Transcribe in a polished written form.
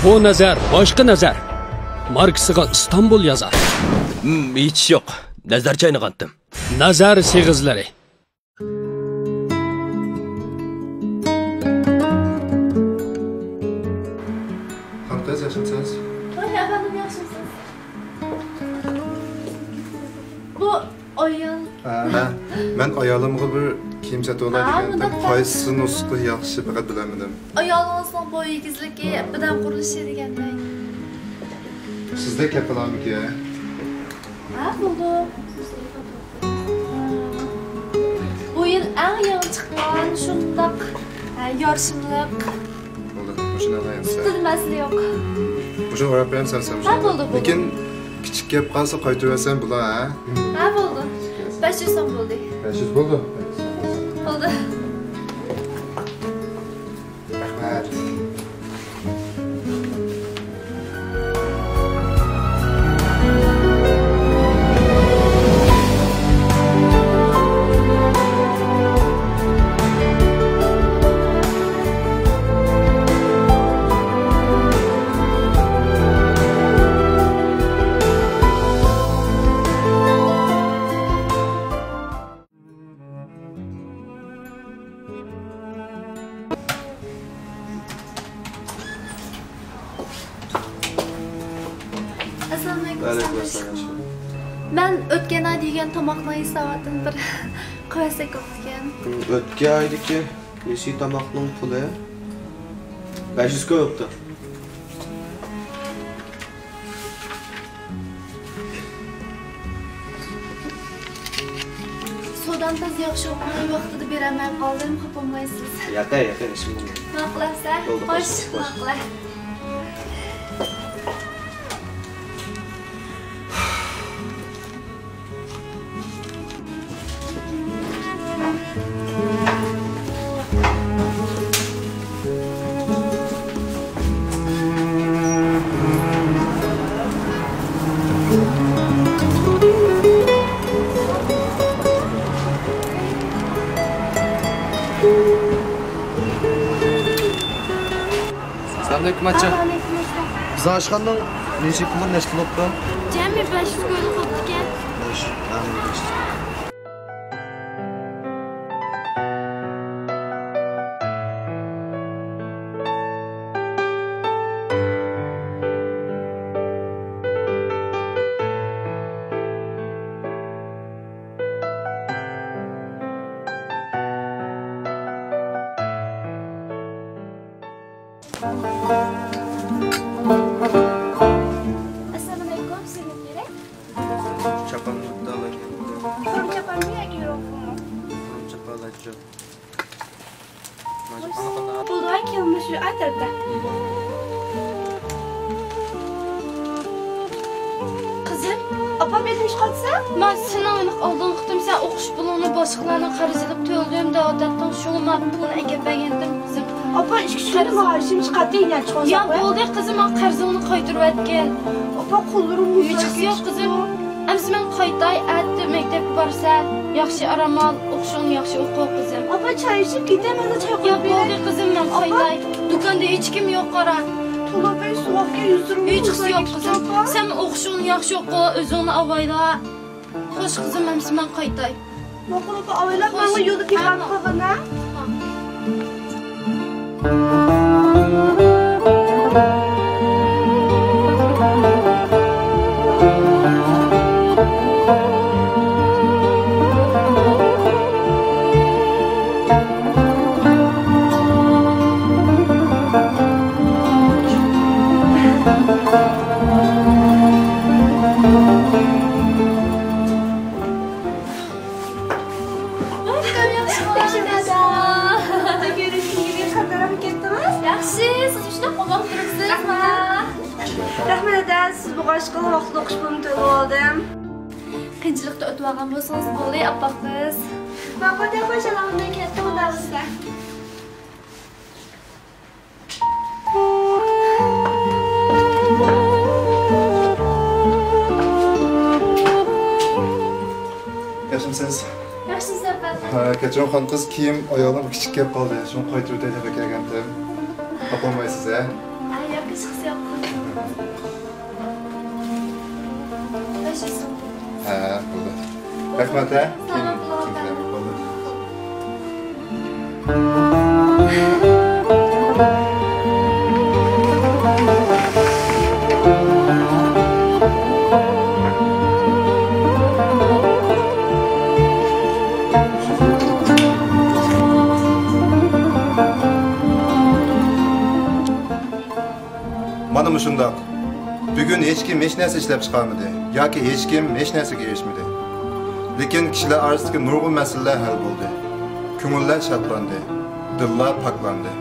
Bu nazar, boshqa nazar. Marksiga İstanbul yazar. Hech yo'q. Nazar chaynag'andim. Nazar seg'izlari. Hamdaz yaxshimisiz? Voy, efendim yaxshimisiz? Bu ayol. Men ayolimga bir kiyim sotib oladigan. Qaysi nusxa yaxshi faqat bilamadim. Ayolingizning bo'y egizligi, bidan qurilishi deganday. Sizda kapalarmiki? Ha, bo'ldi. Bu yil eng yangi chiqqan shundaq yorishimliq. Bo'ldi, shuni olayapsiz. Tutilmaslik yo'q. Shuni o'rab beramsan sen. Ha, bo'ldi. Lekin kichik gap qolsa qaytirasan bular, ha? Ha, bo'ldi. 500 so'm bo'ldi. 500 bo'ldi. Bo'ldi. Rahmat. Ben o'tgan oy degan tomoqni hisobotini bir qo'ysak o'tgan. O'tgan oydagi yeshi tomoqning puli 500 ko'pdi. Suvdan tez yaxshi o'qimay vaqtida beraman qoldim, xafa bo'lmaysiz. Yata ishim bo'ldi. Nima qilarsan? Xo'sh, nima qilay? Assalamualaikum acha. Biz oshxonaning necha puli nechta bo'libdi? Jami 500 ko'ylak qolgan. Assalamualaikum, size gerek? Chapanni alayım. So'm chapanmi yoki yo'qmi? Chapan alacağım. Bo'ldi, kelma shu atrofda. Qizim, opa benim ish qolsa? Men sinovni oldin qildim, sen o'qish pulini boshqalarning qarz qilib to'ldim da odatdan shu men pulni agabagandim qizim. Opa ish kuchini maoshim chiqadi yana chiqolsa. Ya bo'ldi qizim, men qarzimni qaytarayotgan. Opa qo'llarim hech yo'q qizim. Ammo men qaytay, atdi maktabga borsa, yaxshi aramal, o'qishing yaxshi o'qi qizim. Opa choy ichib ketaman, choy qo'yib. Ya bo'ldi qizim, men qaytay. Do'konda hech kim yo'q qara. To'labay suvoqqa yuzdirib. Hech yo'q qizim. Sen o'qishing yaxshi o'qi, o'zingni avayla. Xo'sh qizim, men qaytay. Opa avaylab menga yo'lda tekrar qilg'ina. Rahmat ada, siz bu qo'shqil vaqtida o'qish pulini to'lab oldim. Qiyinchilikda o'tib olgan bo'lsangiz bo'ldi, appa qiz. Vaqtda qo'shalamdan katta bo'lasizda. Yaxshimisiz? Yaxshimisiz appa. Kechirim xon qiz kiyim oyolim kichik kelib qoldi. Shuni qaytirib deb kelgandim. Topolmaysiz-a? Yo'q, Hechqisi yo'q. Yaşasın. Ha, bo'ldi. Rahmat, ha. Sağ ol, Bo'ldi. Mana mushundoq. Bugun hech kim hech narsa ishlab chiqarmadi yoki hech kim hech narsaga erishmadi. Lekin kishilar orasidagi nurg'un masalalar hal bo'ldi. Ko'ngillar shodlandi, dillar poklandi.